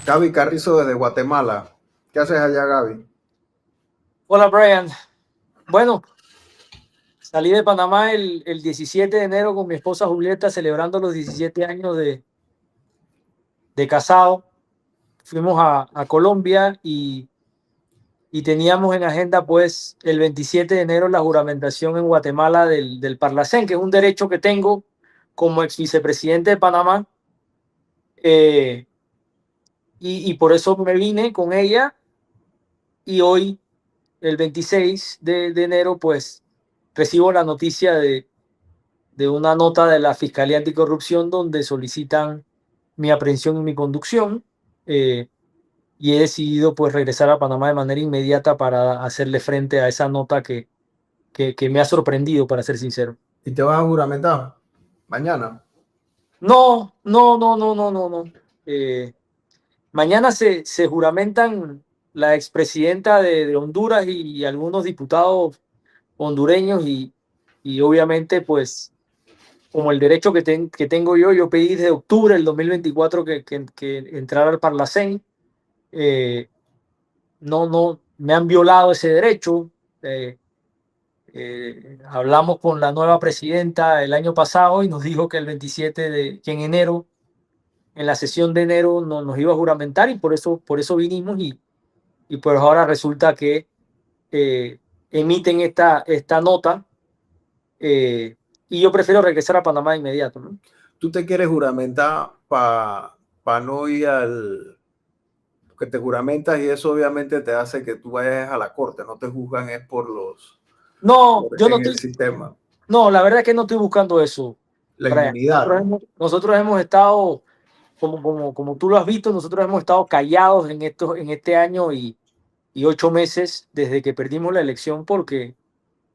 Gaby Carrizo desde Guatemala. ¿Qué haces allá, Gaby? Hola Brian. Bueno, salí de Panamá el 17 de enero con mi esposa Julieta celebrando los 17 años de casado. Fuimos a Colombia y teníamos en agenda pues el 27 de enero la juramentación en Guatemala del Parlacén, que es un derecho que tengo como ex vicepresidente de Panamá. eh, y por eso me vine con ella y hoy, el 26 de enero, pues recibo la noticia de una nota de la Fiscalía Anticorrupción donde solicitan mi aprehensión y mi conducción, eh, y he decidido pues regresar a Panamá de manera inmediata para hacerle frente a esa nota que me ha sorprendido, para ser sincero. ¿Y te vas a juramentar mañana? No, no, no, no, no, no, no. Mañana se juramentan la expresidenta de Honduras y algunos diputados hondureños y obviamente pues como el derecho que tengo yo pedí desde octubre del 2024 que entrara al Parlacén. eh, no, me han violado ese derecho. eh, Hablamos con la nueva presidenta el año pasado y nos dijo que el 27 que en enero, en la sesión de enero, nos iba a juramentar y por eso vinimos y pues ahora resulta que emiten esta nota, y yo prefiero regresar a Panamá de inmediato, ¿no? ¿Tú te quieres juramentar para no ir al... que te juramentas y eso obviamente te hace que tú vayas a la corte, no te juzgan es No, yo no en el estoy. sistema, No, la verdad es que no estoy buscando eso, la Brian. Nosotros inmunidad. hemos, nosotros hemos estado, como tú lo has visto, nosotros hemos estado callados en este año y 8 meses desde que perdimos la elección porque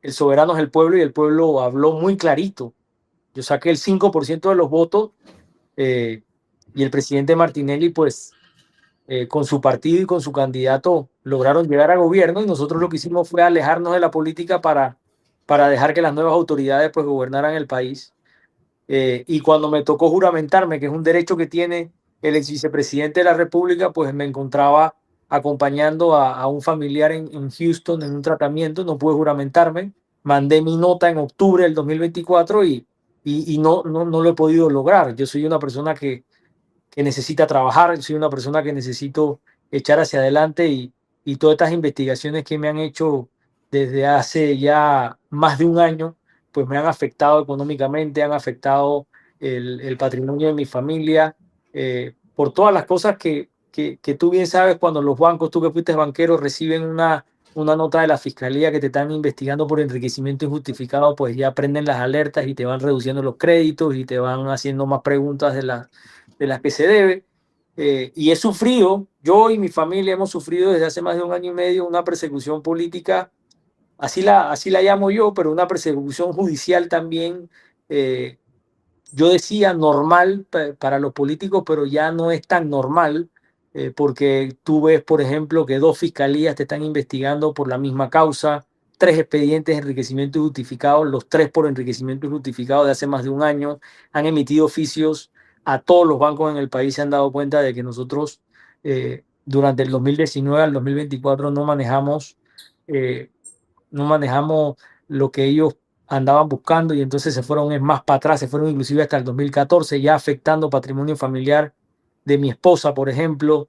el soberano es el pueblo y el pueblo habló muy clarito. Yo saqué el 5% de los votos, eh, y el presidente Martinelli, pues, con su partido y con su candidato lograron llegar a gobierno y nosotros lo que hicimos fue alejarnos de la política para dejar que las nuevas autoridades pues gobernaran el país. Y cuando me tocó juramentarme, que es un derecho que tiene el ex vicepresidente de la República, pues me encontraba acompañando a un familiar en Houston en un tratamiento, no pude juramentarme, mandé mi nota en octubre del 2024 y no lo he podido lograr. Yo soy una persona que necesita trabajar, soy una persona que necesito echar hacia adelante y todas estas investigaciones que me han hecho desde hace ya más de un año, pues me han afectado económicamente, han afectado el patrimonio de mi familia, por todas las cosas que tú bien sabes cuando los bancos, tú que fuiste banquero, reciben una nota de la fiscalía que te están investigando por enriquecimiento injustificado, pues ya prenden las alertas y te van reduciendo los créditos y te van haciendo más preguntas de las que se debe. Y he sufrido, yo y mi familia hemos sufrido desde hace más de un año y medio una persecución política, así la llamo yo, pero una persecución judicial también. Yo decía normal para los políticos, pero ya no es tan normal, porque tú ves, por ejemplo, que dos fiscalías te están investigando por la misma causa, tres expedientes de enriquecimiento justificado, los tres por enriquecimiento justificado de hace más de un año, han emitido oficios a todos los bancos en el país, se han dado cuenta de que nosotros, durante el 2019 al 2024 eh, no manejamos lo que ellos andaban buscando y entonces se fueron más para atrás, se fueron inclusive hasta el 2014, ya afectando patrimonio familiar de mi esposa, por ejemplo,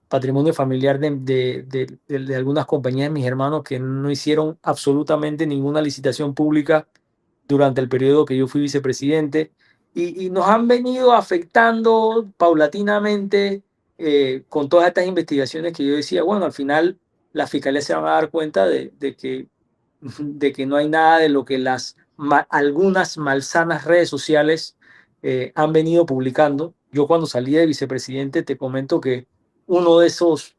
patrimonio familiar de algunas compañías de mis hermanos que no hicieron absolutamente ninguna licitación pública durante el periodo que yo fui vicepresidente y nos han venido afectando paulatinamente, con todas estas investigaciones que yo decía, bueno, al final la fiscalía se van a dar cuenta de que no hay nada de lo que algunas malsanas redes sociales han venido publicando. Yo cuando salí de vicepresidente te comento que uno de esos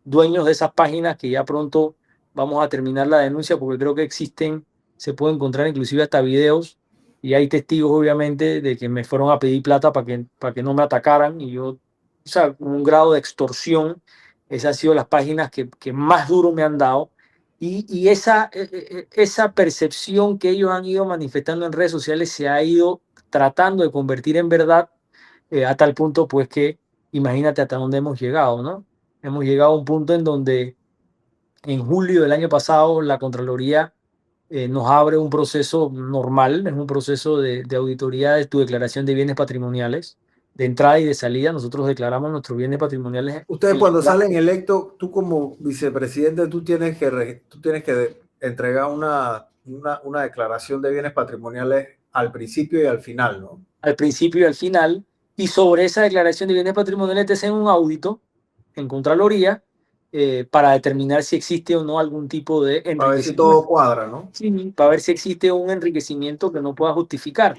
dueños de esas páginas, que ya pronto vamos a terminar la denuncia porque creo que existen, se puede encontrar inclusive hasta videos y hay testigos obviamente de que me fueron a pedir plata para que no me atacaran y yo, o sea, un grado de extorsión, esas han sido las páginas que más duro me han dado y esa percepción que ellos han ido manifestando en redes sociales se ha ido tratando de convertir en verdad, a tal punto pues que imagínate hasta dónde hemos llegado, ¿no? Hemos llegado a un punto en donde en julio del año pasado la Contraloría nos abre un proceso normal, es un proceso de auditoría de tu declaración de bienes patrimoniales, de entrada y de salida. Nosotros declaramos nuestros bienes patrimoniales Ustedes en la cuando plaza. salen electos, tú como vicepresidente, tú tienes que entregar una declaración de bienes patrimoniales al principio y al final, ¿no? Al principio y al final, y sobre esa declaración de bienes patrimoniales te hacen un audito en Contraloría para determinar si existe o no algún tipo de A ver si todo enriquecimiento, cuadra, ¿no? sí, para ver si existe un enriquecimiento que no pueda justificar.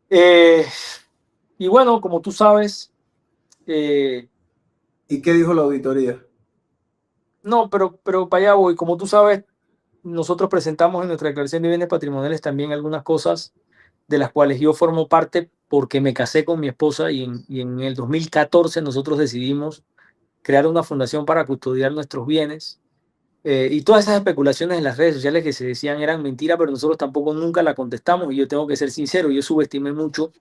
Eh, y bueno, como tú sabes, eh, ¿Y qué dijo la auditoría? no, pero para allá voy, como tú sabes, nosotros presentamos en nuestra declaración de bienes patrimoniales también algunas cosas de las cuales yo formo parte porque me casé con mi esposa y en el 2014 nosotros decidimos crear una fundación para custodiar nuestros bienes. Y todas esas especulaciones en las redes sociales que se decían eran mentira, pero nosotros tampoco nunca la contestamos. Y yo tengo que ser sincero, yo subestimé mucho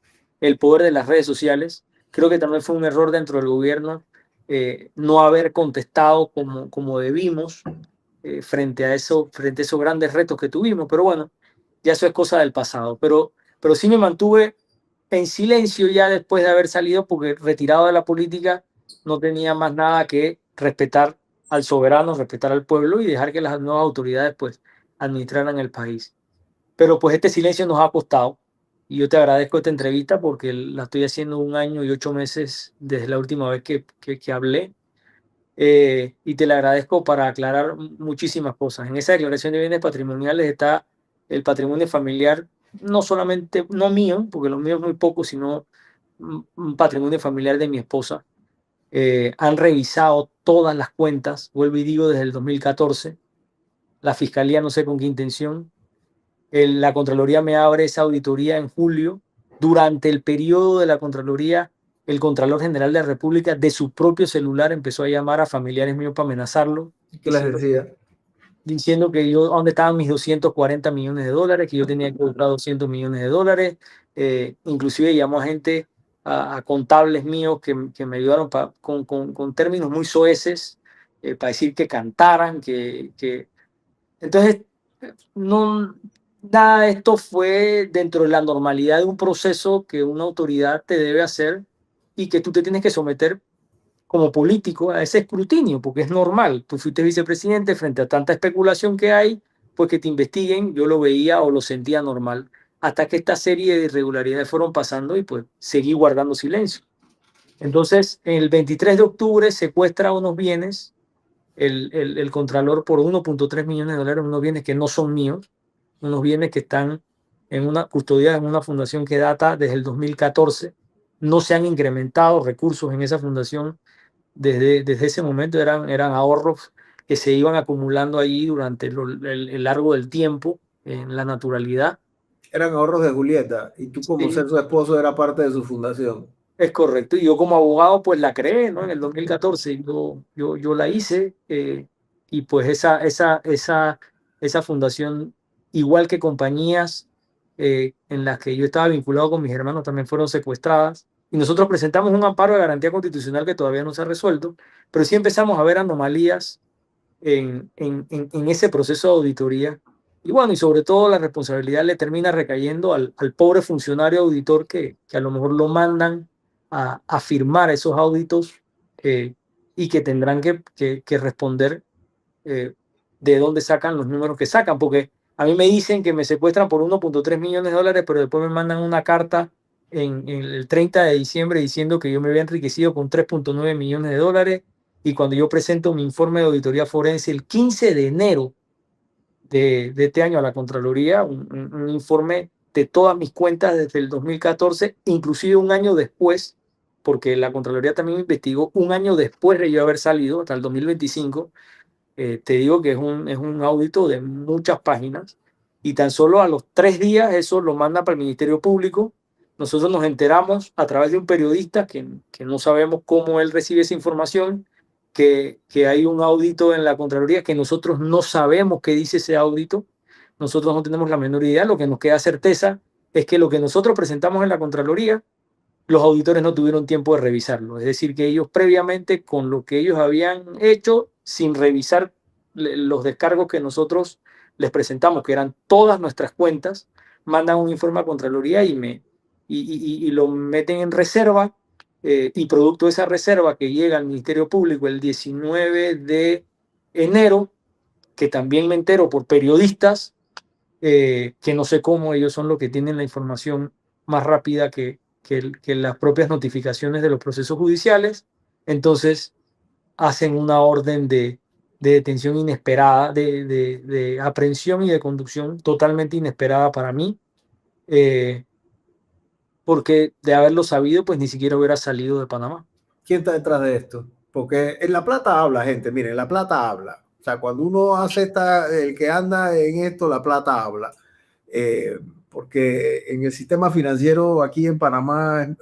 el poder de las redes sociales. Creo que también fue un error dentro del gobierno no haber contestado como debimos frente a esos grandes retos que tuvimos. Pero bueno, ya eso es cosa del pasado. Pero sí me mantuve en silencio ya después de haber salido porque retirado de la política no tenía más nada que respetar al soberano, respetar al pueblo y dejar que las nuevas autoridades pues administraran el país. Pero pues este silencio nos ha costado y yo te agradezco esta entrevista porque la estoy haciendo 1 año y 8 meses desde la última vez que hablé y te la agradezco para aclarar muchísimas cosas. En esa declaración de bienes patrimoniales está el patrimonio familiar, no solamente, no mío, porque lo mío es muy poco, sino un patrimonio familiar de mi esposa. Han revisado todas las cuentas, vuelvo y digo, desde el 2014. La fiscalía no sé con qué intención. La Contraloría me abre esa auditoría en julio. Durante el periodo de la Contraloría, el Contralor General de la República de su propio celular empezó a llamar a familiares míos para amenazarlo, ¿Qué les decía? diciendo que yo, ¿dónde estaban mis 240 millones de dólares? Que yo tenía que comprar 200 millones de dólares. Inclusive llamó a gente, a contables míos que me ayudaron con términos muy soeces para decir que cantaran, Entonces, no, nada de esto fue dentro de la normalidad de un proceso que una autoridad te debe hacer y que tú te tienes que someter como político a ese escrutinio, porque es normal. Tú fuiste vicepresidente frente a tanta especulación que hay, pues que te investiguen, yo lo veía o lo sentía normal, hasta que esta serie de irregularidades fueron pasando y pues seguí guardando silencio. Entonces, el 23 de octubre secuestra unos bienes, el Contralor por 1.3 millones de dólares, unos bienes que no son míos, unos bienes que están en una custodia en una fundación que data desde el 2014. No se han incrementado recursos en esa fundación desde ese momento, eran ahorros que se iban acumulando allí durante el largo del tiempo, en la naturalidad. Eran ahorros de Julieta y tú como ser Sí, su esposo era parte de su fundación. es correcto. Y yo como abogado pues la creé, ¿no? En el 2014 yo la hice y pues esa fundación, igual que compañías en las que yo estaba vinculado con mis hermanos, también fueron secuestradas. Y nosotros presentamos un amparo de garantía constitucional que todavía no se ha resuelto, pero sí empezamos a ver anomalías en ese proceso de auditoría. Y bueno, y sobre todo la responsabilidad le termina recayendo al pobre funcionario auditor que a lo mejor lo mandan a firmar esos auditos y que tendrán que responder eh, de dónde sacan los números que sacan, porque a mí me dicen que me secuestran por 1.3 millones de dólares, pero después me mandan una carta en el 30 de diciembre diciendo que yo me había enriquecido con 3.9 millones de dólares y cuando yo presento mi informe de auditoría forense el 15 de enero de este año a la Contraloría, un informe de todas mis cuentas desde el 2014, inclusive un año después, porque la Contraloría también me investigó un año después de yo haber salido, hasta el 2025. Te digo que es un audito de muchas páginas y tan solo a los 3 días eso lo manda para el Ministerio Público. Nosotros nos enteramos a través de un periodista que no sabemos cómo él recibe esa información, que hay un audito en la Contraloría que nosotros no sabemos qué dice ese audito. Nosotros no tenemos la menor idea. Lo que nos queda certeza es que lo que nosotros presentamos en la Contraloría los auditores no tuvieron tiempo de revisarlo. Es decir, que ellos previamente, con lo que ellos habían hecho, sin revisar los descargos que nosotros les presentamos, que eran todas nuestras cuentas, mandan un informe a Contraloría y lo meten en reserva, y producto de esa reserva que llega al Ministerio Público el 19 de enero, que también me entero por periodistas, que no sé cómo ellos son los que tienen la información más rápida que las propias notificaciones de los procesos judiciales. Entonces hacen una orden de detención inesperada, de aprehensión y de conducción totalmente inesperada para mí, porque de haberlo sabido, pues ni siquiera hubiera salido de Panamá. ¿Quién está detrás de esto? Porque en La Plata habla, gente, miren, La Plata habla. O sea, cuando uno hace el que anda en esto, La Plata habla. Porque en el sistema financiero aquí en Panamá es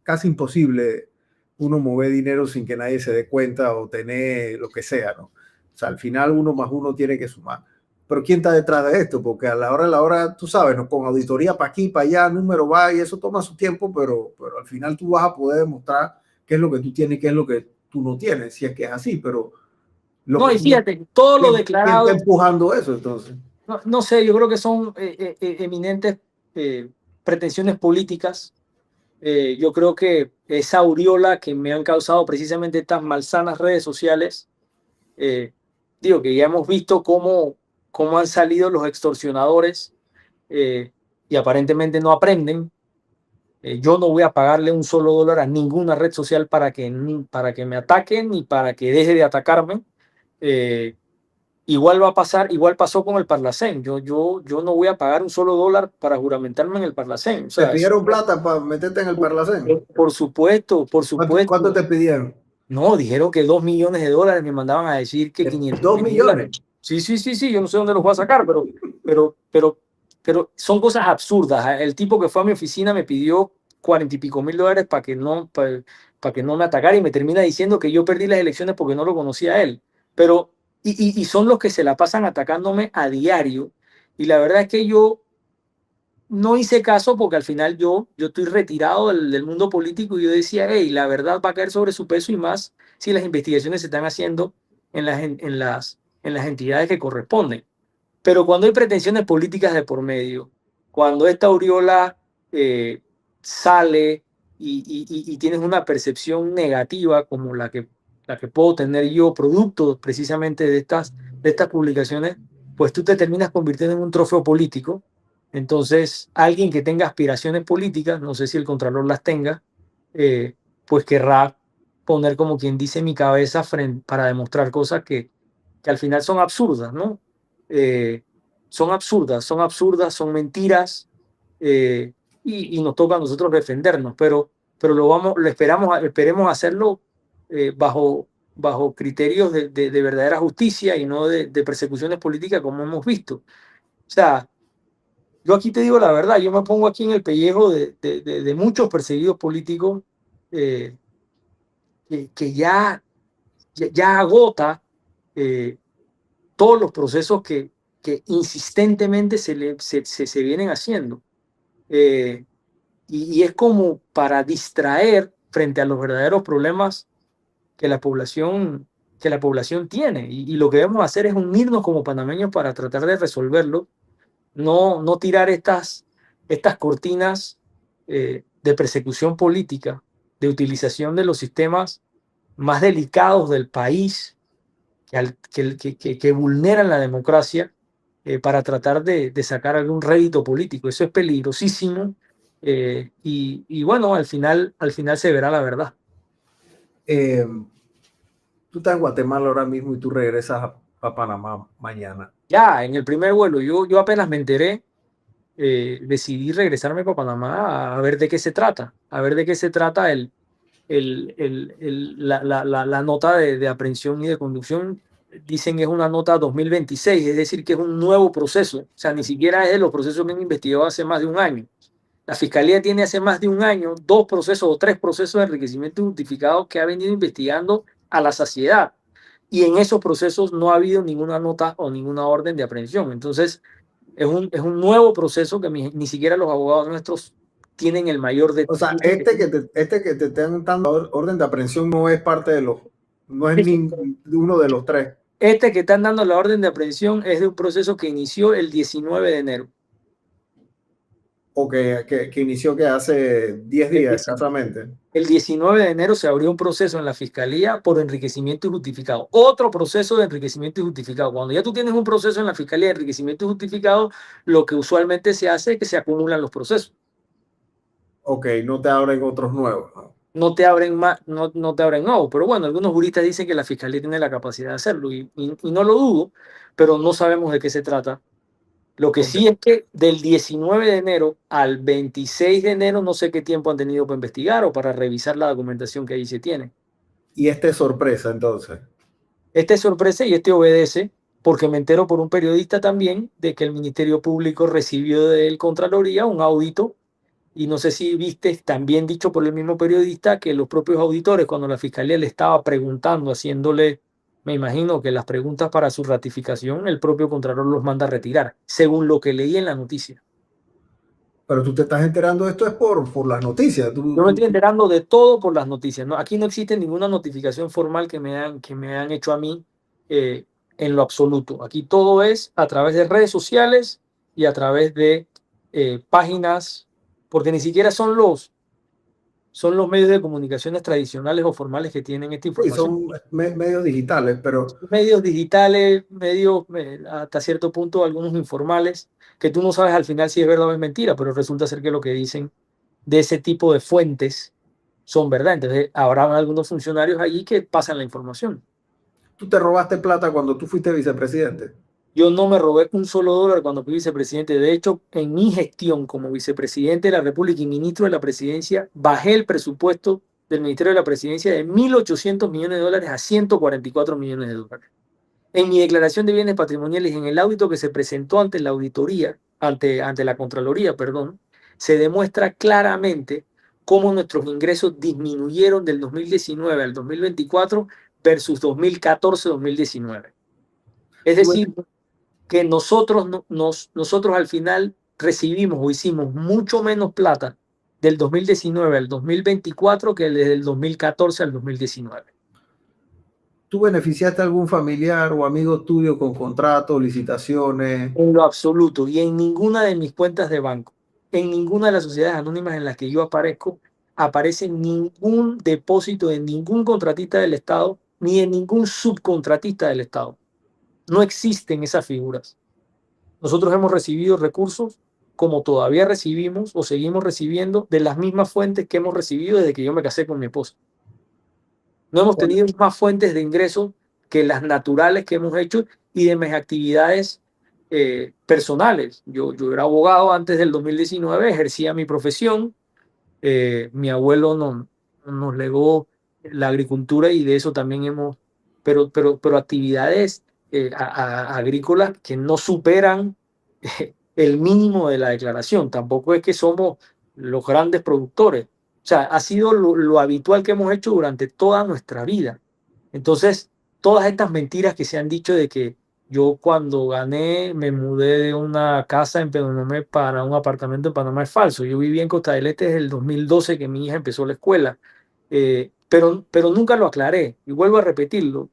casi imposible uno mover dinero sin que nadie se dé cuenta o tener lo que sea, ¿no? O sea, al final uno más uno tiene que sumar. Pero ¿quién está detrás de esto? Porque a la hora, tú sabes, ¿no? Con auditoría para aquí, para allá, número va y eso toma su tiempo, pero al final tú vas a poder demostrar qué es lo que tú tienes y qué es lo que tú no tienes, si es que es así, pero lo No, que y fíjate, todo lo ¿quién está declarado, empujando eso entonces? no, no sé, yo creo que son eminentes pretensiones políticas. Yo creo que esa aureola que me han causado precisamente estas malsanas redes sociales, eh, digo que ya hemos visto cómo han salido los extorsionadores, eh, y aparentemente no aprenden. Yo no voy a pagarle un solo dólar a ninguna red social para que me ataquen ni para que deje de atacarme. Eh, Igual va a pasar, igual pasó con el Parlacén. Yo no voy a pagar un solo dólar para juramentarme en el Parlacén. O ¿Te sea, pidieron plata para meterte en el Parlacén? por supuesto, por ¿Cuánto supuesto. te pidieron? No, dijeron que 2 millones de dólares, me mandaban a decir que 500 2 mil millones. dólares. Sí, sí, sí, sí, yo no sé dónde los voy a sacar, pero, pero, pero son cosas absurdas. El tipo que fue a mi oficina me pidió 40 y pico mil dólares para que no me atacara y me termina diciendo que yo perdí las elecciones porque no lo conocía a él. Pero, y son los que se la pasan atacándome a diario. Y la verdad es que yo no hice caso porque al final yo estoy retirado del mundo político y yo decía, hey, la verdad va a caer sobre su peso y más si las investigaciones se están haciendo en las entidades que corresponden. Pero cuando hay pretensiones políticas de por medio, cuando esta aureola sale y tienes una percepción negativa como la que puedo tener yo, producto precisamente de estas publicaciones, pues tú te terminas convirtiendo en un trofeo político. Entonces, alguien que tenga aspiraciones políticas, no sé si el Contralor las tenga, pues querrá poner como quien dice mi cabeza para demostrar cosas que al final son absurdas, ¿no? Eh, son absurdas, son mentiras, y nos toca a nosotros defendernos, pero esperemos hacerlo bajo criterios de verdadera justicia y no de persecuciones políticas como hemos visto. O sea, yo aquí te digo la verdad, yo me pongo aquí en el pellejo de muchos perseguidos políticos, eh, que ya agota eh, todos los procesos que insistentemente se vienen haciendo. Eh, y es como para distraer frente a los verdaderos problemas que que la población tiene. Y lo que debemos hacer es unirnos como panameños para tratar de resolverlo, no tirar estas cortinas de persecución política, de utilización de los sistemas más delicados del país que vulneran la democracia, para tratar de sacar algún rédito político. Eso es peligrosísimo, y bueno, al final se verá la verdad. Eh, Tú estás en Guatemala ahora mismo y tú regresas a Panamá mañana. Ya, en el primer vuelo, yo apenas me enteré, decidí regresarme para Panamá a ver de qué se trata, a ver de qué se trata la nota de aprehensión y de conducción. Dicen que es una nota 2026, es decir, que es un nuevo proceso. O sea, ni siquiera es de los procesos que han investigado hace más de un año. La Fiscalía tiene hace más de un año 2 procesos o 3 procesos de enriquecimiento justificado que ha venido investigando a la saciedad. Y en esos procesos no ha habido ninguna nota o ninguna orden de aprehensión. Entonces, es un nuevo proceso que ni siquiera los abogados nuestros tienen el mayor de... O sea, este que te están dando orden de aprehensión no es parte de los, no es uno de los tres. Este que están dando la orden de aprehensión es de un proceso que inició el 19 de enero. O que inició que hace 10 días exactamente. El 19 de enero se abrió un proceso en la Fiscalía por enriquecimiento injustificado. Otro proceso de enriquecimiento injustificado. Cuando ya tú tienes un proceso en la Fiscalía de enriquecimiento injustificado, lo que usualmente se hace es que se acumulan los procesos. Ok, no te abren otros nuevos. No te abren más, no te abren nuevos. Pero bueno, algunos juristas dicen que la Fiscalía tiene la capacidad de hacerlo y no lo dudo, pero no sabemos de qué se trata. Lo que sí es que del 19 de enero al 26 de enero no sé qué tiempo han tenido para investigar o para revisar la documentación que ahí se tiene. Y esta es sorpresa entonces. Este es sorpresa y este obedece porque me entero por un periodista también de que el Ministerio Público recibió de Contraloría un audito y no sé si viste, también dicho por el mismo periodista, que los propios auditores, cuando la Fiscalía le estaba preguntando, haciéndole, me imagino que las preguntas para su ratificación, el propio Contralor los manda a retirar, según lo que leí en la noticia. Pero tú te estás enterando de esto es por las noticias. Yo me estoy enterando de todo por las noticias, ¿no? Aquí no existe ninguna notificación formal que me han hecho a mí en lo absoluto. Aquí todo es a través de redes sociales y a través de páginas, porque ni siquiera son los medios de comunicaciones tradicionales o formales que tienen esta Sí, información. son medios digitales, pero Medios digitales, medios hasta cierto punto, algunos informales, que tú no sabes al final si es verdad o es mentira, pero resulta ser que lo que dicen de ese tipo de fuentes son verdad. Entonces, habrá algunos funcionarios allí que pasan la información. tú te robaste plata cuando tú fuiste vicepresidente. Yo no me robé un solo dólar cuando fui vicepresidente. De hecho, en mi gestión como vicepresidente de la República y ministro de la Presidencia, bajé el presupuesto del Ministerio de la Presidencia de 1.800 millones de dólares a 144 millones de dólares. En mi declaración de bienes patrimoniales, en el audito que se presentó ante la auditoría, ante la Contraloría, perdón, se demuestra claramente cómo nuestros ingresos disminuyeron del 2019 al 2024 versus 2014-2019. Es decir, que nosotros al final recibimos o hicimos mucho menos plata del 2019 al 2024 que desde el 2014 al 2019. ¿Tú beneficiaste a algún familiar o amigo tuyo con contratos, licitaciones? En lo absoluto y en ninguna de mis cuentas de banco, en ninguna de las sociedades anónimas en las que yo aparezco, aparece ningún depósito de ningún contratista del Estado ni de ningún subcontratista del Estado. No existen esas figuras. Nosotros hemos recibido recursos como todavía recibimos o seguimos recibiendo de las mismas fuentes que hemos recibido desde que yo me casé con mi esposa. No hemos tenido más fuentes de ingresos que las naturales que hemos hecho y de mis actividades personales. Yo era abogado antes del 2019, ejercía mi profesión. Mi abuelo nos legó la agricultura y de eso también hemos, pero actividades agrícolas que no superan el mínimo de la declaración. Tampoco es que somos los grandes productores. O sea, ha sido lo habitual que hemos hecho durante toda nuestra vida. Entonces, todas estas mentiras que se han dicho de que yo cuando gané me mudé de una casa en Penonomé para un apartamento en Panamá es falso. Yo viví en Costa del Este desde el 2012 que mi hija empezó la escuela, pero nunca lo aclaré y vuelvo a repetirlo.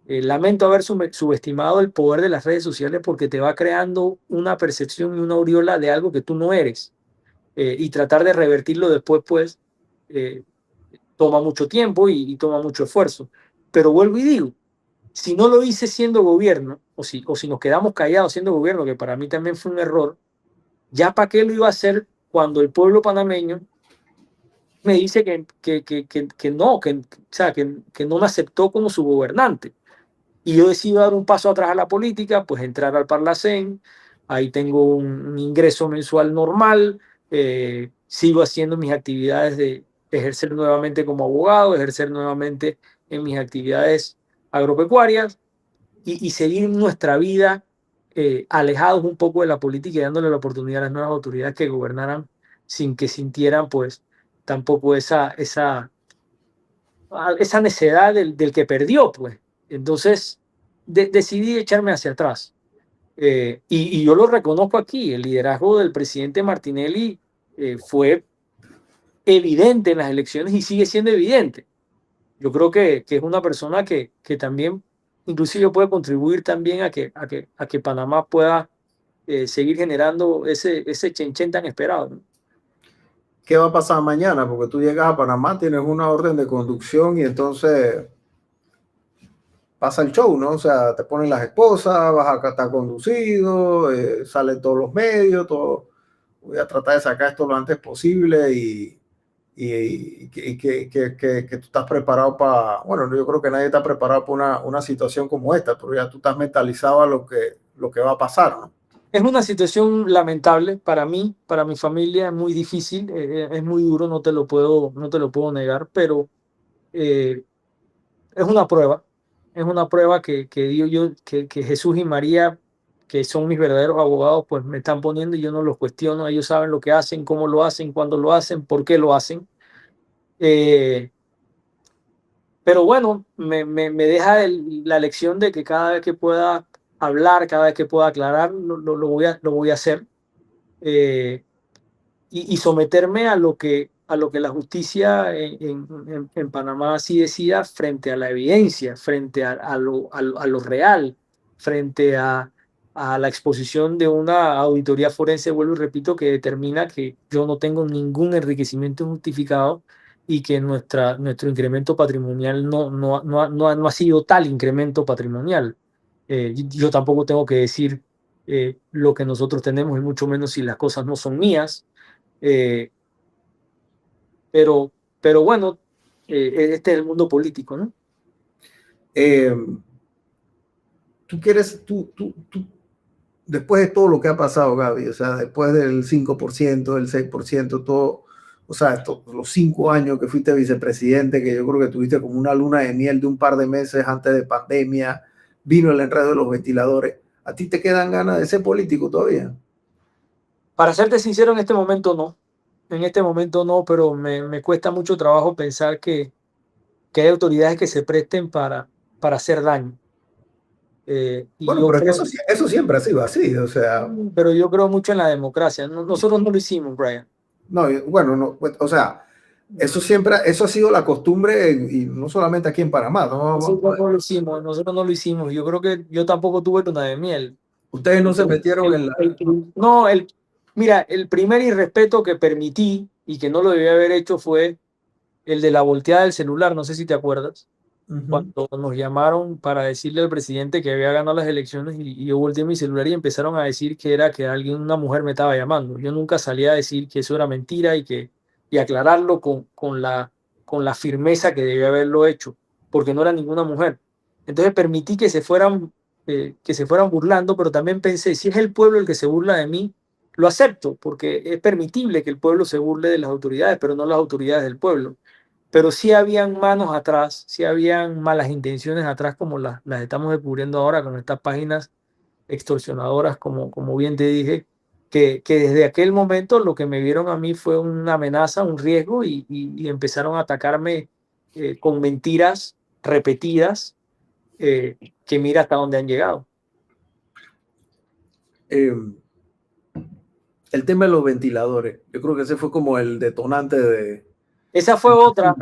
Lamento haber subestimado el poder de las redes sociales porque te va creando una percepción y una aureola de algo que tú no eres. Y tratar de revertirlo después, pues, eh, toma mucho tiempo y toma mucho esfuerzo. Pero vuelvo y digo, si no lo hice siendo gobierno, o si nos quedamos callados siendo gobierno, que para mí también fue un error, ya para qué lo iba a hacer cuando el pueblo panameño me dice que no, o sea, que no me aceptó como su gobernante. Y yo decido dar un paso atrás a la política, pues entrar al Parlacén, ahí tengo un ingreso mensual normal, sigo haciendo mis actividades de ejercer nuevamente como abogado, ejercer nuevamente en mis actividades agropecuarias y seguir nuestra vida alejados un poco de la política y dándole la oportunidad a las nuevas autoridades que gobernaran sin que sintieran pues tampoco esa necedad del que perdió, pues. Entonces decidí echarme hacia atrás. Y yo lo reconozco aquí, el liderazgo del presidente Martinelli fue evidente en las elecciones y sigue siendo evidente. Yo creo que es una persona que también inclusive puede contribuir también a que Panamá pueda seguir generando ese chenchen tan esperado, ¿no? ¿Qué va a pasar mañana? Porque tú llegas a Panamá, tienes una orden de conducción y entonces pasa el show, ¿no? O sea, te ponen las esposas, vas a estar conducido, salen todos los medios, todo. Voy a tratar de sacar esto lo antes posible y que tú estás preparado para, bueno, yo creo que nadie está preparado para una situación como esta, pero ya tú estás mentalizado a lo que va a pasar, ¿no? Es una situación lamentable para mí, para mi familia, es muy difícil, es muy duro, no te lo puedo negar, pero eh, es una prueba que digo yo, que Jesús y María, que son mis verdaderos abogados, pues me están poniendo y yo no los cuestiono, ellos saben lo que hacen, cómo lo hacen, cuándo lo hacen, por qué lo hacen. Eh, pero bueno, me deja la lección de que cada vez que pueda hablar, cada vez que pueda aclarar, lo voy a hacer. Eh, y someterme a lo que la justicia en Panamá así decida frente a la evidencia, frente a lo real, frente a la exposición de una auditoría forense, vuelvo y repito, que determina que yo no tengo ningún enriquecimiento justificado y que nuestro incremento patrimonial no ha sido tal incremento patrimonial. Yo tampoco tengo que decir lo que nosotros tenemos y mucho menos si las cosas no son mías. eh, pero, pero bueno, este es el mundo político, ¿no? Eh, tú, después de todo lo que ha pasado, Gaby, o sea, después del 5%, del 6%, todo, o sea, los 5 años que fuiste vicepresidente, que yo creo que tuviste como una luna de miel de un par de meses antes de pandemia, vino el enredo de los ventiladores. ¿A ti te quedan ganas de ser político todavía? Para serte sincero, en este momento no. En este momento no, pero me cuesta mucho trabajo pensar que hay autoridades que se presten para hacer daño. Y Bueno, yo pero es que creo, eso siempre ha sido así, o sea, pero yo creo mucho en la democracia. Nosotros no lo hicimos, Brian. no, bueno, no, o sea, eso ha sido la costumbre, y no solamente aquí en Panamá, ¿no? Nosotros no lo hicimos, nosotros no lo hicimos. Yo creo que yo tampoco tuve luna de miel. Ustedes no El- se metieron en la... no, mira, el primer irrespeto que permití y que no lo debía haber hecho fue el de la volteada del celular, no sé si te acuerdas, Ujú. cuando nos llamaron para decirle al presidente que había ganado las elecciones y yo volteé mi celular y empezaron a decir que era que alguien, una mujer me estaba llamando. Yo nunca salí a decir que eso era mentira y aclararlo con la firmeza que debía haberlo hecho, porque no era ninguna mujer. Entonces permití que se fueran burlando, pero también pensé, si es el pueblo el que se burla de mí, lo acepto, porque es permitible que el pueblo se burle de las autoridades, pero no las autoridades del pueblo. Pero sí habían manos atrás, sí habían malas intenciones atrás, como las estamos descubriendo ahora con estas páginas extorsionadoras, como bien te dije, que desde aquel momento lo que me vieron a mí fue una amenaza, un riesgo, y empezaron a atacarme con mentiras repetidas, eh, que mira hasta dónde han llegado. eh, el tema de los ventiladores, yo creo que ese fue como el detonante de... Esa fue otra.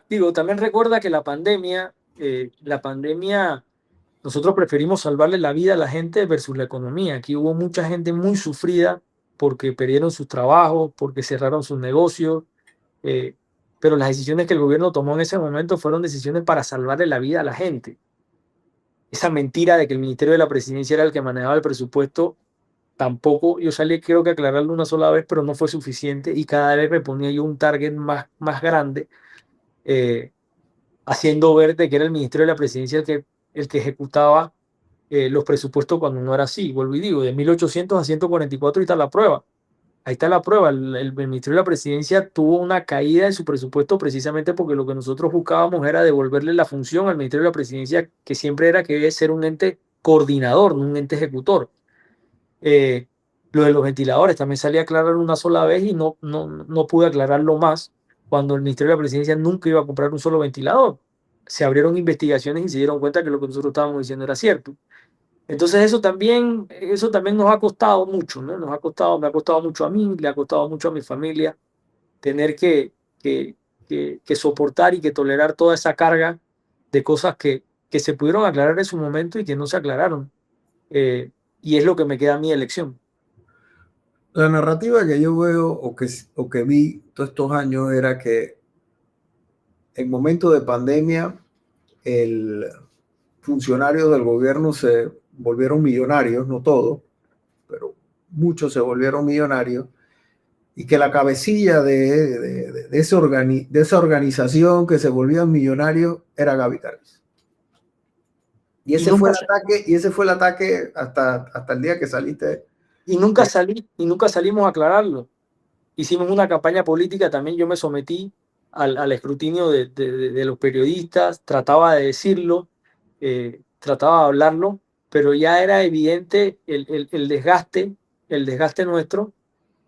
Digo, también recuerda que la pandemia, nosotros preferimos salvarle la vida a la gente versus la economía. Aquí hubo mucha gente muy sufrida porque perdieron sus trabajos, porque cerraron sus negocios, eh, pero las decisiones que el gobierno tomó en ese momento fueron decisiones para salvarle la vida a la gente. Esa mentira de que el Ministerio de la Presidencia era el que manejaba el presupuesto, tampoco, yo salí creo que a aclararlo una sola vez, pero no fue suficiente y cada vez me ponía yo un target más grande, eh, haciendo ver de que era el Ministerio de la Presidencia el que ejecutaba los presupuestos cuando no era así. Vuelvo y digo, de 1800 a 144 ahí está la prueba. Ahí está la prueba. El Ministerio de la Presidencia tuvo una caída en su presupuesto precisamente porque lo que nosotros buscábamos era devolverle la función al Ministerio de la Presidencia, que siempre era que debe ser un ente coordinador, no un ente ejecutor. Eh, lo de los ventiladores también salí a aclarar una sola vez y no pude aclararlo más cuando el Ministerio de la Presidencia nunca iba a comprar un solo ventilador. Se abrieron investigaciones y se dieron cuenta que lo que nosotros estábamos diciendo era cierto. Entonces eso también nos ha costado mucho, ¿no? Me ha costado mucho a mí, le ha costado mucho a mi familia. tener que soportar y que tolerar toda esa carga de cosas que se pudieron aclarar en su momento y que no se aclararon. Y es lo que me queda a mi elección. La narrativa que yo veo o que vi todos estos años era que en momentos de pandemia, el funcionarios del gobierno se volvieron millonarios, no todos, pero muchos se volvieron millonarios, y que la cabecilla de esa organización que se volvían millonarios era Gaby Tarvis. Y Y ese nunca, fue el ataque, y ese fue el ataque hasta el día que saliste. y nunca salimos a aclararlo. Hicimos una campaña política, también yo me sometí al escrutinio de los periodistas, trataba de decirlo, trataba de hablarlo, pero ya era evidente el desgaste nuestro,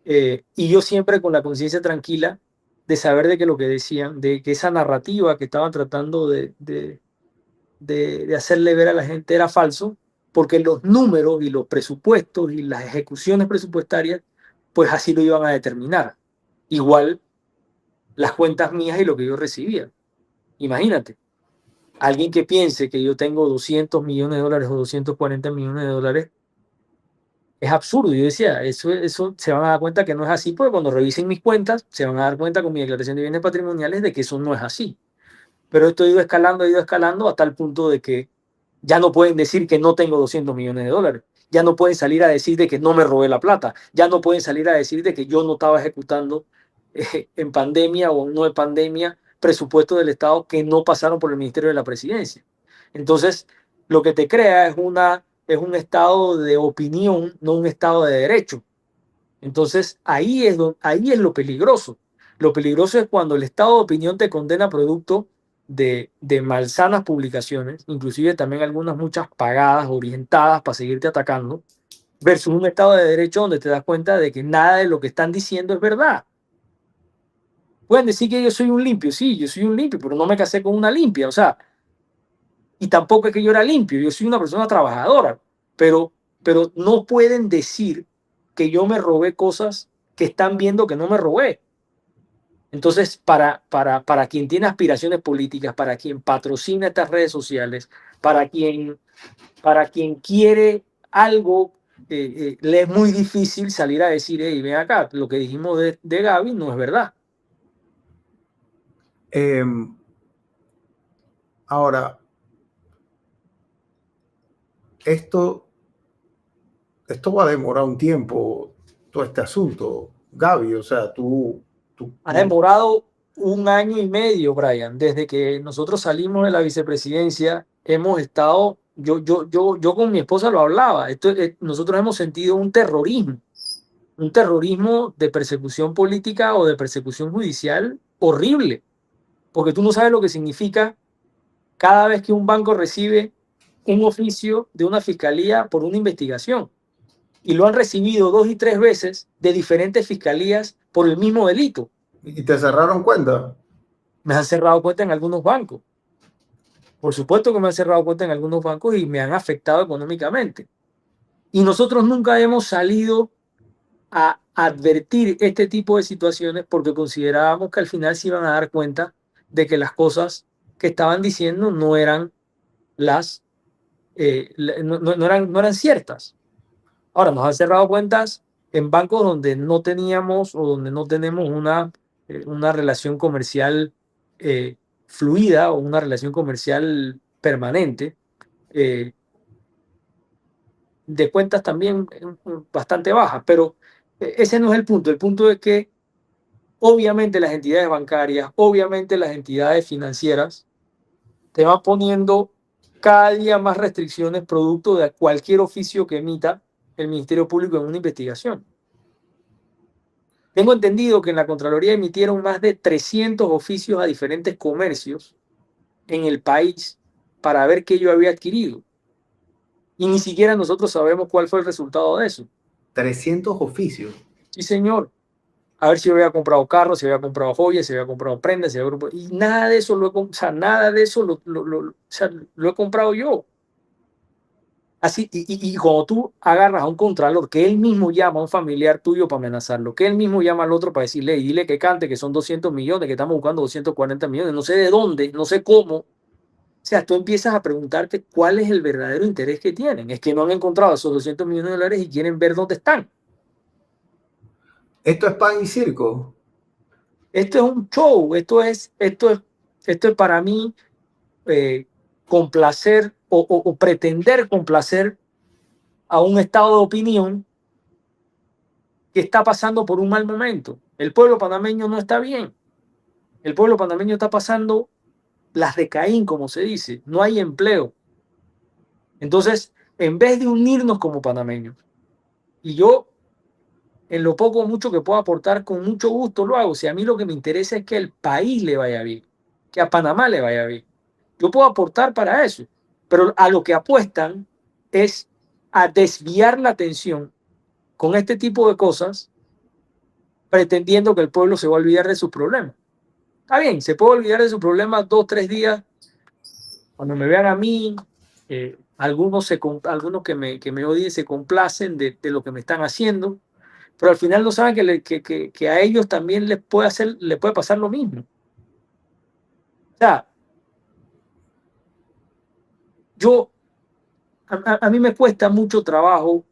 y yo siempre con la conciencia tranquila de saber de que lo que decían, de que esa narrativa que estaban tratando de hacerle ver a la gente era falso, porque los números y los presupuestos y las ejecuciones presupuestarias, pues así lo iban a determinar. Igual las cuentas mías y lo que yo recibía. Imagínate, alguien que piense que yo tengo 200 millones de dólares o 240 millones de dólares, es absurdo. Yo decía, eso se van a dar cuenta que no es así, porque cuando revisen mis cuentas, se van a dar cuenta con mi declaración de bienes patrimoniales de que eso no es así. Pero esto ha ido escalando hasta el punto de que ya no pueden decir que no tengo 200 millones de dólares. Ya no pueden salir a decir de que no me robé la plata. Ya no pueden salir a decir de que yo no estaba ejecutando en pandemia o no en pandemia presupuestos del Estado que no pasaron por el Ministerio de la Presidencia. Entonces, lo que te crea es un estado de opinión, no un estado de derecho. Entonces, ahí es lo peligroso. Lo peligroso es cuando el estado de opinión te condena producto de malsanas publicaciones, inclusive también algunas muchas pagadas, orientadas para seguirte atacando, versus un estado de derecho donde te das cuenta de que nada de lo que están diciendo es verdad. Pueden decir que yo soy un limpio, sí, yo soy un limpio, pero no me casé con una limpia, o sea, y tampoco es que yo era limpio, yo soy una persona trabajadora, pero no pueden decir que yo me robé cosas que están viendo que no me robé. Entonces, para quien tiene aspiraciones políticas, para quien patrocina estas redes sociales, para quien quiere algo, le es muy difícil salir a decir, hey, ven acá, lo que dijimos de Gaby no es verdad. Ahora, esto, esto va a demorar un tiempo, todo este asunto, Gaby. O sea, Ha demorado un año y medio, Brian, desde que nosotros salimos de la vicepresidencia, hemos estado, yo con mi esposa lo hablaba, nosotros hemos sentido un terrorismo de persecución política o de persecución judicial horrible, porque tú no sabes lo que significa cada vez que un banco recibe un oficio de una fiscalía por una investigación, y lo han recibido 2 y 3 veces de diferentes fiscalías por el mismo delito. ¿Y te cerraron cuenta? Me han cerrado cuenta en algunos bancos. Por supuesto que me han cerrado cuenta en algunos bancos y me han afectado económicamente. Y nosotros nunca hemos salido a advertir este tipo de situaciones porque considerábamos que al final se iban a dar cuenta de que las cosas que estaban diciendo no eran no eran ciertas. Ahora, nos han cerrado cuentas en bancos donde no teníamos o donde no tenemos una relación comercial eh, fluida o una relación comercial permanente, eh, de cuentas también bastante bajas, pero ese no es el punto. El punto es que obviamente las entidades bancarias, obviamente las entidades financieras te van poniendo cada día más restricciones producto de cualquier oficio que emita el Ministerio Público en una investigación. Tengo entendido que en la Contraloría emitieron más de 300 oficios a diferentes comercios en el país para ver qué yo había adquirido. Y ni siquiera nosotros sabemos cuál fue el resultado de eso. 300 oficios. Sí, señor. A ver si había comprado carros, si había comprado joyas, si había comprado prendas, si había comprado... Y nada de eso o sea, nada de eso lo he comprado yo. Así, y cuando tú agarras a un contralor que él mismo llama a un familiar tuyo para amenazarlo, que él mismo llama al otro para decirle, y dile que cante, que son 200 millones, que estamos buscando 240 millones, no sé de dónde, no sé cómo. O sea, tú empiezas a preguntarte cuál es el verdadero interés que tienen. Es que no han encontrado esos 200 millones de dólares y quieren ver dónde están. Esto es pan y circo. Esto es un show, esto es para mí complacer o pretender complacer a un estado de opinión que está pasando por un mal momento. El pueblo panameño no está bien. El pueblo panameño está pasando las de Caín, como se dice. No hay empleo. Entonces, en vez de unirnos como panameños, y yo en lo poco o mucho que puedo aportar, con mucho gusto lo hago. Si a mí lo que me interesa es que el país le vaya bien, que a Panamá le vaya bien. Yo puedo aportar para eso, pero a lo que apuestan es a desviar la atención con este tipo de cosas, pretendiendo que el pueblo se va a olvidar de sus problemas. Está bien, se puede olvidar de sus problemas 2, 3 días, cuando me vean a mí, algunos que me odien se complacen de lo que me están haciendo, pero al final no saben que a ellos también les puede pasar lo mismo. O sea, yo, a mí me cuesta mucho trabajo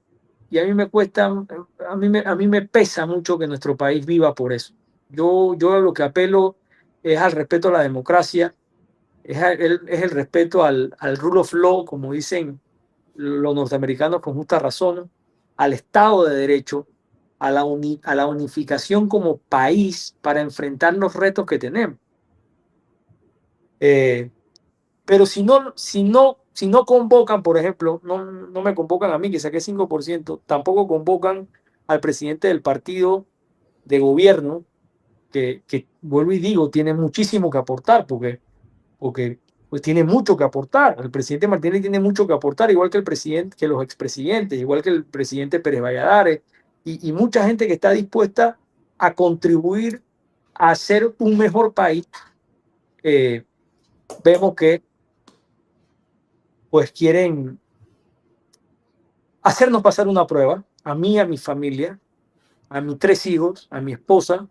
y a mí me cuesta, a mí me pesa mucho que nuestro país viva por eso. Yo lo que apelo es al respeto a la democracia, es el respeto al rule of law, como dicen los norteamericanos con justa razón, al Estado de Derecho, a la unificación como país para enfrentar los retos que tenemos. Eh, pero si no convocan, por ejemplo, no me convocan a mí, que saqué 5%, tampoco convocan al presidente del partido de gobierno, que vuelvo y digo, tiene muchísimo que aportar, porque pues tiene mucho que aportar. El presidente Martínez tiene mucho que aportar, igual que el presidente, que los expresidentes, igual que el presidente Pérez Valladares, y mucha gente que está dispuesta a contribuir a hacer un mejor país. Vemos que pues quieren hacernos pasar una prueba, a mí, a mi familia, a mis 3 hijos, a mi esposa,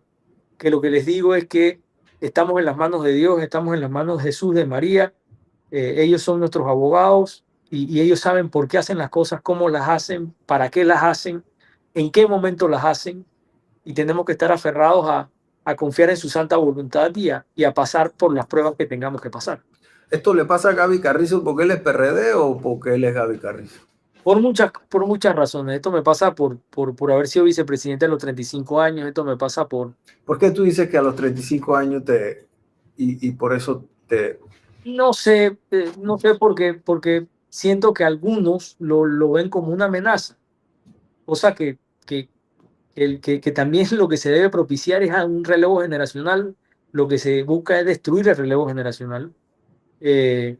que lo que les digo es que estamos en las manos de Dios, estamos en las manos de Jesús, de María. Ellos son nuestros abogados y ellos saben por qué hacen las cosas, cómo las hacen, para qué las hacen, en qué momento las hacen, y tenemos que estar aferrados a confiar en su santa voluntad y a pasar por las pruebas que tengamos que pasar. ¿Esto le pasa a Gaby Carrizo porque él es PRD o porque él es Gaby Carrizo? Por muchas razones. Esto me pasa por haber sido vicepresidente a los 35 años. Esto me pasa ¿Por qué tú dices que a los 35 años y por eso te... no sé porque siento que algunos lo ven como una amenaza. Cosa que también lo que se debe propiciar es a un relevo generacional. Lo que se busca es destruir el relevo generacional. Eh,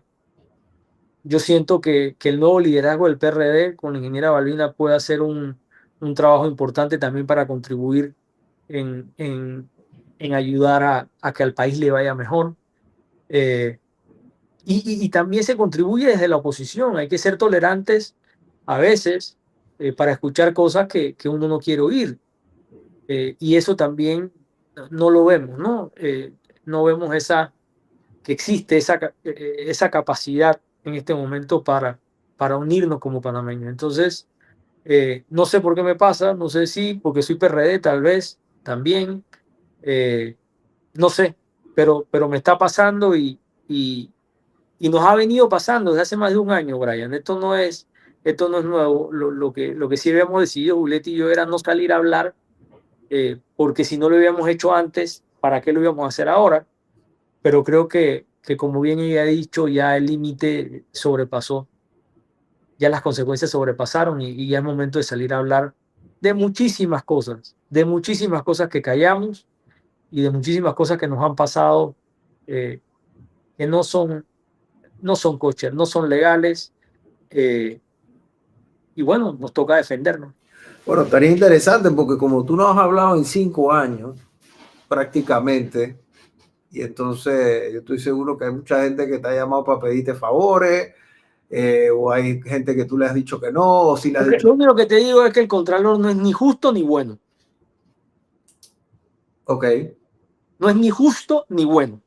yo siento que el nuevo liderazgo del PRD con la ingeniera Balbina puede hacer un trabajo importante también para contribuir en, en ayudar a que al país le vaya mejor. Eh, y también se contribuye desde la oposición. Hay que ser tolerantes a veces para escuchar cosas que uno no quiere oír. Y eso también no lo vemos, ¿no? No vemos que existe esa capacidad en este momento para unirnos como panameños. Entonces, no sé por qué me pasa, no sé si porque soy PRD, tal vez también, eh, no sé, pero me está pasando y, y nos ha venido pasando desde hace más de un año, Brian. Esto no es nuevo. Lo que sí habíamos decidido, Julieta y yo, era no salir a hablar, porque si no lo habíamos hecho antes, ¿para qué lo íbamos a hacer ahora? Pero creo que como bien ella ha dicho, ya el límite sobrepasó, ya las consecuencias sobrepasaron y ya es momento de salir a hablar de muchísimas cosas que callamos y de muchísimas cosas que nos han pasado, eh, que no son coches, no son legales, eh, y bueno, nos toca defendernos. Bueno, estaría interesante porque como tú no has hablado en 5 años, prácticamente, y entonces yo estoy seguro que hay mucha gente que te ha llamado para pedirte favores, o hay gente que tú le has dicho que no, o si le has dicho... Lo único que te digo es que el Contralor no es ni justo ni bueno. Ok. No es ni justo ni bueno.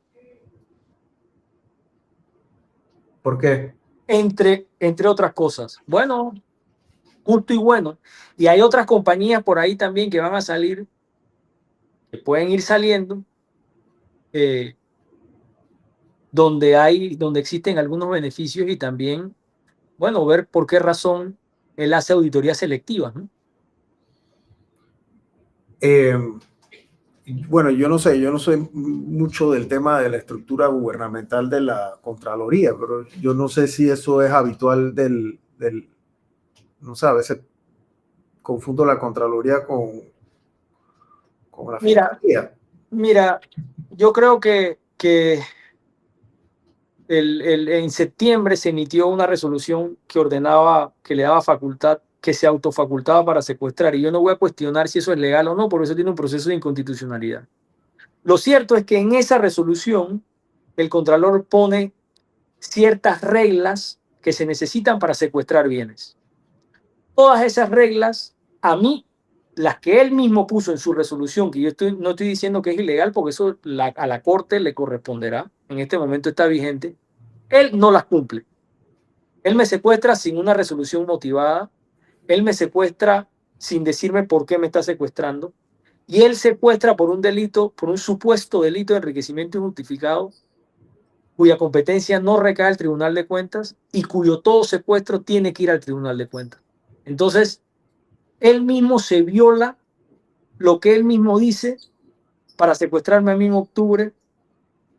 ¿Por qué? Entre otras cosas. Bueno, justo y bueno. Y hay otras compañías por ahí también que van a salir, que pueden ir saliendo, eh, donde existen algunos beneficios y también, bueno, ver por qué razón él hace auditorías selectivas, ¿no? Eh, bueno, yo no sé, yo no soy mucho del tema de la estructura gubernamental de la Contraloría, pero yo no sé si eso es habitual no sé, a veces confundo la Contraloría con la Mira, Fiscalía. mira, yo creo que en septiembre se emitió una resolución que ordenaba, que le daba facultad, que se autofacultaba para secuestrar. Y yo no voy a cuestionar si eso es legal o no, porque eso tiene un proceso de inconstitucionalidad. Lo cierto es que en esa resolución el Contralor pone ciertas reglas que se necesitan para secuestrar bienes. Todas esas reglas, a mí, las que él mismo puso en su resolución, que no estoy diciendo que es ilegal, porque eso a la Corte le corresponderá, en este momento está vigente, él no las cumple. Él me secuestra sin una resolución motivada, él me secuestra sin decirme por qué me está secuestrando, y él secuestra por un delito, por un supuesto delito de enriquecimiento injustificado, cuya competencia no recae al Tribunal de Cuentas y cuyo todo secuestro tiene que ir al Tribunal de Cuentas. Entonces, él mismo se viola lo que él mismo dice para secuestrarme a mí en octubre,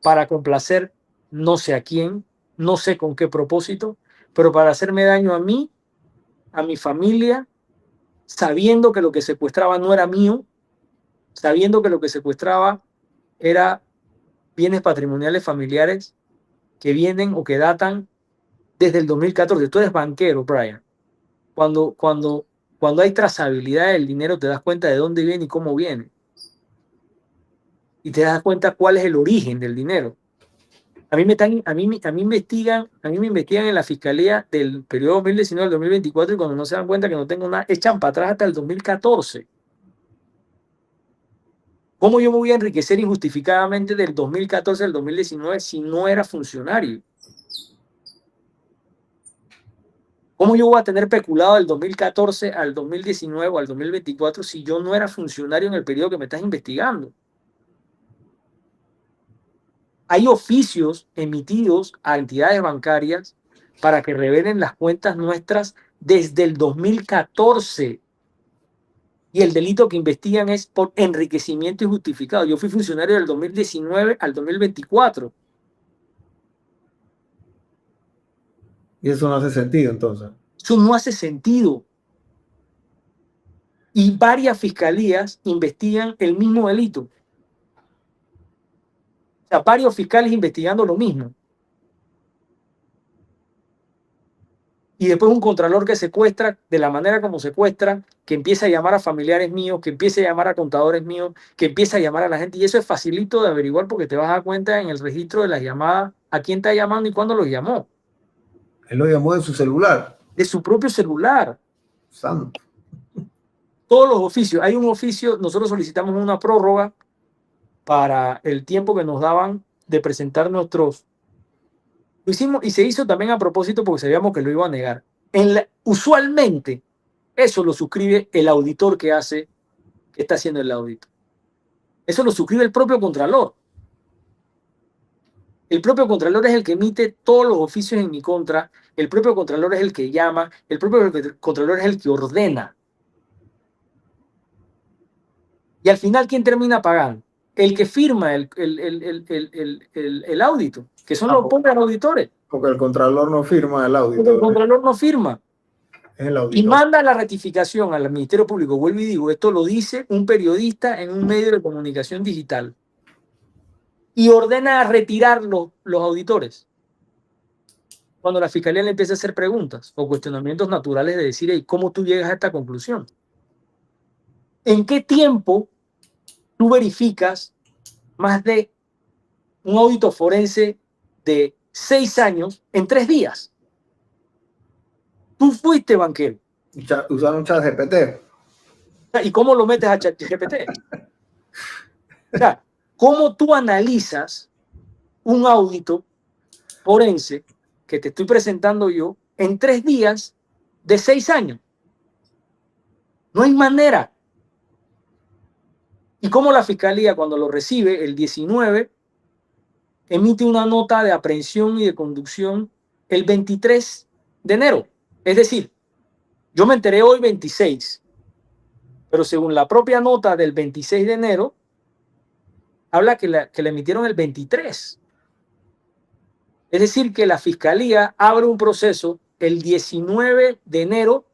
para complacer no sé a quién, no sé con qué propósito, pero para hacerme daño a mí, a mi familia, sabiendo que lo que secuestraba no era mío, sabiendo que lo que secuestraba era bienes patrimoniales familiares que vienen o que datan desde el 2014. Tú eres banquero, Brian. Cuando, cuando, cuando hay trazabilidad del dinero, te das cuenta de dónde viene y cómo viene. Y te das cuenta cuál es el origen del dinero. A mí me investigan en la fiscalía del periodo 2019 al 2024 y cuando no se dan cuenta que no tengo nada, echan para atrás hasta el 2014. ¿Cómo yo me voy a enriquecer injustificadamente del 2014 al 2019 si no era funcionario? ¿Cómo yo voy a tener peculado del 2014 al 2019 o al 2024 si yo no era funcionario en el periodo que me estás investigando? Hay oficios emitidos a entidades bancarias para que revelen las cuentas nuestras desde el 2014 y el delito que investigan es por enriquecimiento injustificado. Yo fui funcionario del 2019 al 2024. Y eso no hace sentido entonces. Eso no hace sentido. Y varias fiscalías investigan el mismo delito. O sea, varios fiscales investigando lo mismo. Y después un contralor que secuestra de la manera como secuestra, que empieza a llamar a familiares míos, que empieza a llamar a contadores míos, que empieza a llamar a la gente. Y eso es facilito de averiguar porque te vas a dar cuenta en el registro de las llamadas a quién está llamando y cuándo los llamó. Él lo llamó de su celular. De su propio celular. Santo. Todos los oficios. Hay un oficio, nosotros solicitamos una prórroga para el tiempo que nos daban de presentar nuestros... Lo hicimos y se hizo también a propósito porque sabíamos que lo iba a negar. Usualmente eso lo suscribe el auditor que está haciendo el audito. Eso lo suscribe el propio Contralor. El propio Contralor es el que emite todos los oficios en mi contra. El propio Contralor es el que llama. El propio Contralor es el que ordena. Y al final, ¿quién termina pagando? El que firma el audito, que son los propios auditores. Porque el Contralor no firma el Porque el audito. Contralor no firma. Es el auditor. Y manda la ratificación al Ministerio Público. Vuelvo y digo, esto lo dice un periodista en un medio de comunicación digital. Y ordena retirar los auditores. Cuando la fiscalía le empieza a hacer preguntas o cuestionamientos naturales de decir, hey, ¿cómo tú llegas a esta conclusión? ¿En qué tiempo tú verificas más de un audito forense de 6 años en 3 días? Tú fuiste banquero. Usaron ChatGPT. ¿Y cómo lo metes a ChatGPT? O sea, ¿cómo tú analizas un audito forense que te estoy presentando yo en 3 días de 6 años? No hay manera. Y cómo la fiscalía, cuando lo recibe el 19, emite una nota de aprehensión y de conducción el 23 de enero. Es decir, yo me enteré hoy 26, pero según la propia nota del 26 de enero, habla que la emitieron el 23. Es decir, que la fiscalía abre un proceso el 19 de enero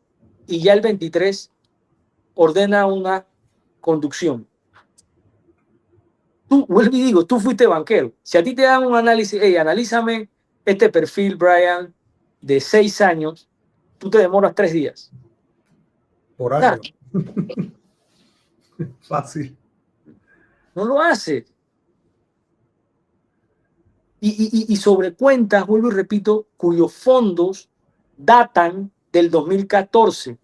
y ya el 23 ordena una conducción. Tú, vuelvo y digo, tú fuiste banquero. Si a ti te dan un análisis, hey, analízame este perfil, Brian, de 6 años, tú te demoras 3 días. Por año. Fácil. No lo hace. Y sobre cuentas, vuelvo y repito, cuyos fondos datan del 2014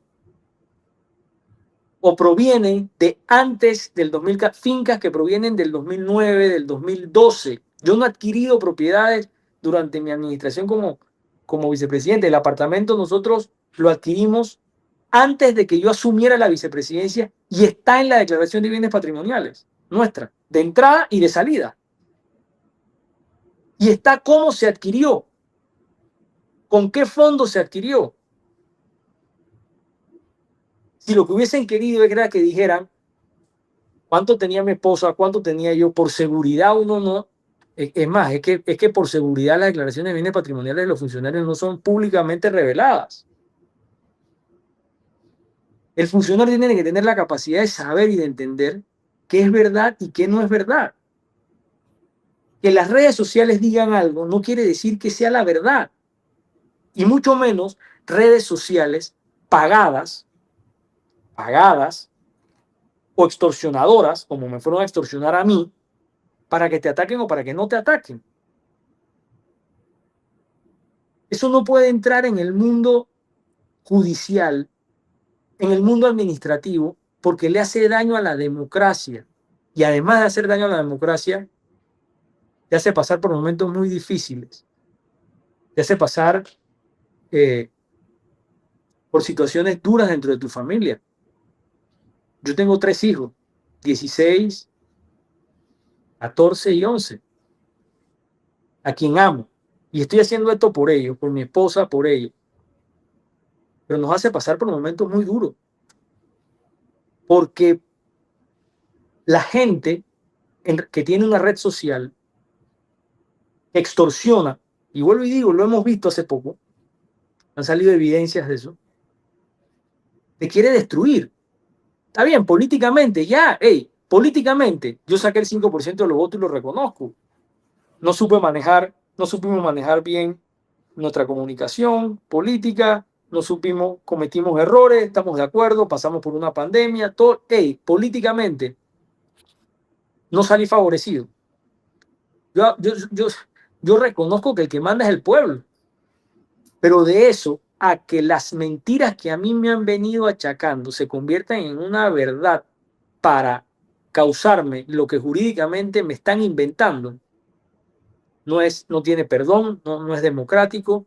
o provienen de antes del 2014, fincas que provienen del 2009, del 2012. Yo no he adquirido propiedades durante mi administración como vicepresidente. El apartamento nosotros lo adquirimos antes de que yo asumiera la vicepresidencia y está en la declaración de bienes patrimoniales nuestra, de entrada y de salida. Y está cómo se adquirió, con qué fondo se adquirió. Si lo que hubiesen querido era que dijeran cuánto tenía mi esposa, cuánto tenía yo, por seguridad uno no. Es más, es que por seguridad las declaraciones de bienes patrimoniales de los funcionarios no son públicamente reveladas. El funcionario tiene que tener la capacidad de saber y de entender qué es verdad y qué no es verdad. Que las redes sociales digan algo no quiere decir que sea la verdad. Y mucho menos redes sociales pagadas o extorsionadoras, como me fueron a extorsionar a mí, para que te ataquen o para que no te ataquen. Eso no puede entrar en el mundo judicial, en el mundo administrativo, porque le hace daño a la democracia. Y además de hacer daño a la democracia, te hace pasar por momentos muy difíciles. Te hace pasar por situaciones duras dentro de tu familia. Yo tengo 3 hijos, 16, 14 y 11, a quien amo. Y estoy haciendo esto por ellos, por mi esposa, por ellos. Pero nos hace pasar por momentos muy duros. Porque la gente que tiene una red social extorsiona, y vuelvo y digo, lo hemos visto hace poco, han salido evidencias de eso, te quiere destruir. Está bien, políticamente, ya, hey, políticamente, yo saqué el 5% de los votos y lo reconozco. No supimos manejar bien nuestra comunicación política, cometimos errores, estamos de acuerdo, pasamos por una pandemia, todo, hey, políticamente no salí favorecido. Yo reconozco que el que manda es el pueblo, pero de eso a que las mentiras que a mí me han venido achacando se conviertan en una verdad para causarme lo que jurídicamente me están inventando, no tiene perdón, no es democrático.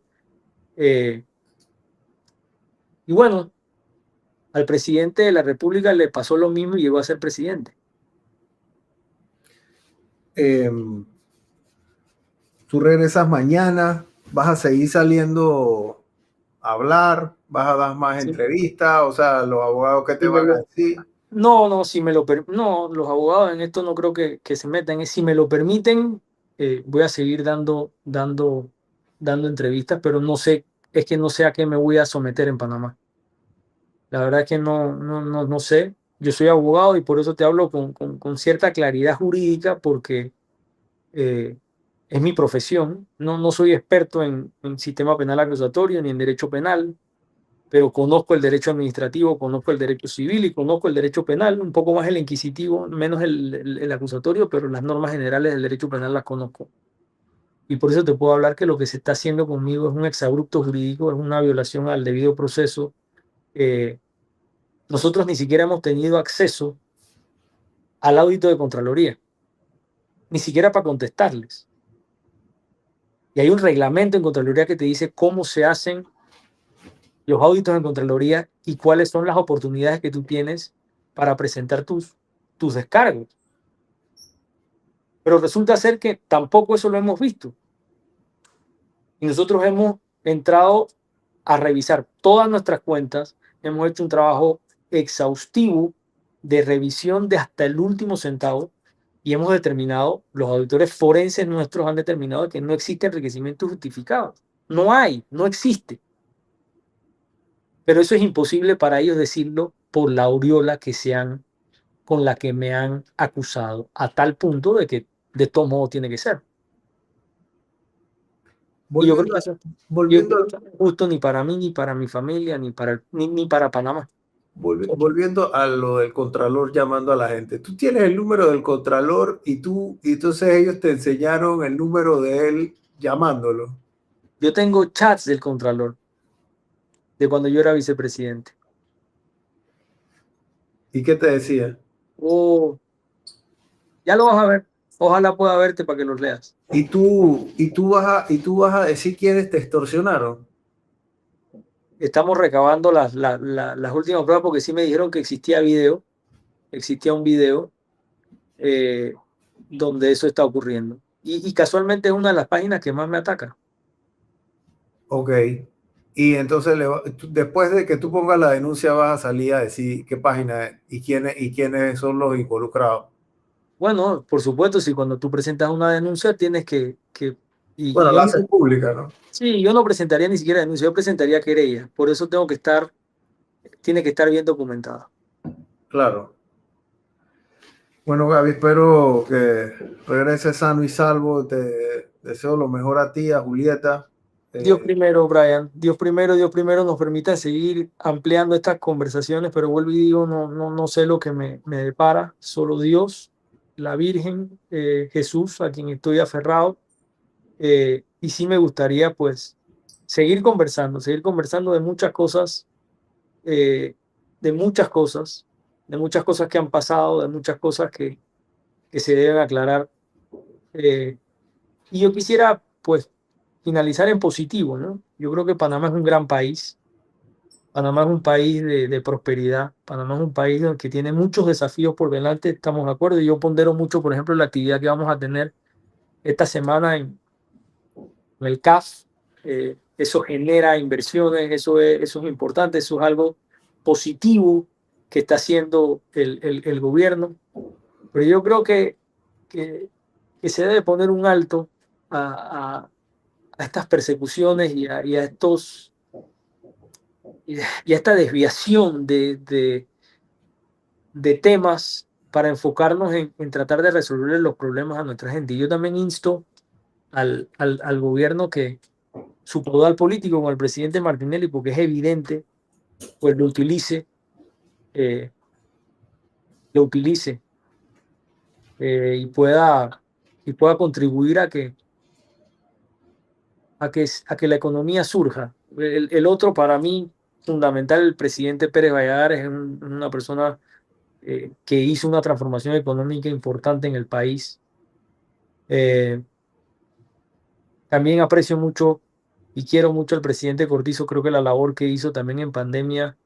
Y bueno, al presidente de la República le pasó lo mismo y llegó a ser presidente. Tú regresas mañana, vas a seguir saliendo a hablar, vas a dar más entrevistas, o sea, los abogados que te van a decir. No, los abogados en esto no creo que se metan. Si me lo permiten, voy a seguir dando entrevistas, pero no sé, es que no sé a qué me voy a someter en Panamá. La verdad es que no sé. Yo soy abogado y por eso te hablo con cierta claridad jurídica, porque es mi profesión. No soy experto en sistema penal acusatorio ni en derecho penal, pero conozco el derecho administrativo, conozco el derecho civil y conozco el derecho penal, un poco más el inquisitivo, menos el acusatorio, pero las normas generales del derecho penal las conozco. Y por eso te puedo hablar que lo que se está haciendo conmigo es un exabrupto jurídico, es una violación al debido proceso. Nosotros ni siquiera hemos tenido acceso al audito de Contraloría, ni siquiera para contestarles. Y hay un reglamento en Contraloría que te dice cómo se hacen los auditos en Contraloría y cuáles son las oportunidades que tú tienes para presentar tus descargos. Pero resulta ser que tampoco eso lo hemos visto. Y nosotros hemos entrado a revisar todas nuestras cuentas, hemos hecho un trabajo exhaustivo de revisión de hasta el último centavo y hemos determinado, los auditores forenses nuestros han determinado que no existe enriquecimiento justificado. No hay, no existe. Pero eso es imposible para ellos decirlo por la aureola con la que me han acusado, a tal punto de que de todo modo tiene que ser. Y yo creo Volviendo, que eso, yo volviendo, creo que eso no es justo ni para mí, ni para mi familia, ni para Panamá. volviendo a lo del contralor llamando a la gente. Tú tienes el número del contralor y entonces ellos te enseñaron el número de él llamándolo. Yo tengo chats del Contralor de cuando yo era vicepresidente. ¿Y qué te decía? Oh, ya lo vas a ver. Ojalá pueda verte para que los leas. Y tú vas a decir quiénes te extorsionaron. Estamos recabando las últimas pruebas porque sí me dijeron que existía un video eh, donde eso está ocurriendo. Y casualmente es una de las páginas que más me ataca. Ok. Y entonces después de que tú pongas la denuncia vas a salir a decir qué página es y quiénes son los involucrados. Bueno, por supuesto, si cuando tú presentas una denuncia tienes y Bueno, yo la no, haces pública, ¿no? sí, yo no presentaría ni siquiera denuncia, yo presentaría querella. Por eso tiene que estar bien documentada. Claro. Bueno, Gaby, espero que regreses sano y salvo. Te deseo lo mejor a ti, a Julieta. Dios Eh, primero, Brian. Dios primero nos permita seguir ampliando estas conversaciones, pero vuelvo y digo, no sé lo que me depara. Solo Dios, la Virgen, Jesús, a quien estoy aferrado. Y sí me gustaría, pues, seguir conversando de muchas cosas, eh, de muchas cosas, de muchas cosas que han pasado, de muchas cosas que se deben aclarar. Eh, y yo quisiera, pues, finalizar en positivo, ¿no? Yo creo que Panamá es un gran país. Panamá es un país de prosperidad. Panamá es un país que tiene muchos desafíos por delante, estamos de acuerdo. Y yo pondero mucho, por ejemplo, la actividad que vamos a tener esta semana en el CAF. Eso genera inversiones, eso es importante, eso es algo positivo que está haciendo el gobierno. Pero yo creo que, que se debe poner un alto a estas persecuciones y a esta desviación de temas para enfocarnos en tratar de resolver los problemas a nuestra gente. Y yo también insto al gobierno que su caudal político con el presidente Martinelli, porque es evidente, pues eh, lo utilice y pueda contribuir a que la economía surja. El otro, para mí, fundamental, el presidente Pérez Valladares es una persona que hizo una transformación económica importante en el país. Eh, También aprecio mucho y quiero mucho al presidente Cortizo. Creo que la labor que hizo también en pandemia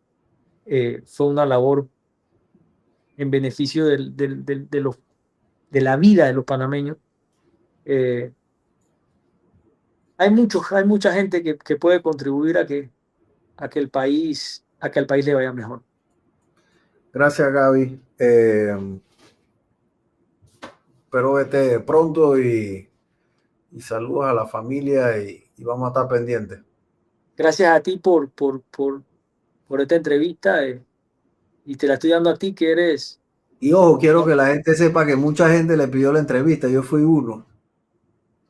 fue una labor en beneficio de la vida de los panameños. Eh, hay mucha gente que puede contribuir a que al país le vaya mejor. gracias, Gaby. Espero verte pronto y saludos a la familia y vamos a estar pendientes. Gracias a ti por esta entrevista y te la estoy dando a ti que eres. Y ojo, quiero que la gente sepa que mucha gente le pidió la entrevista, yo fui uno,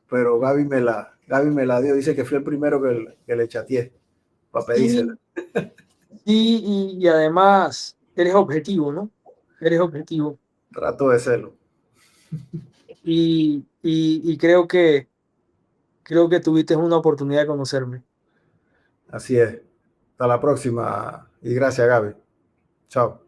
pero Gaby me la dio, dice que fui el primero que le chateé para pedírsela. Sí, sí, y además eres objetivo, ¿no? Eres objetivo. Trato de serlo. Y creo que creo que tuviste una oportunidad de conocerme. Así es. Hasta la próxima y gracias, Gaby. Chao.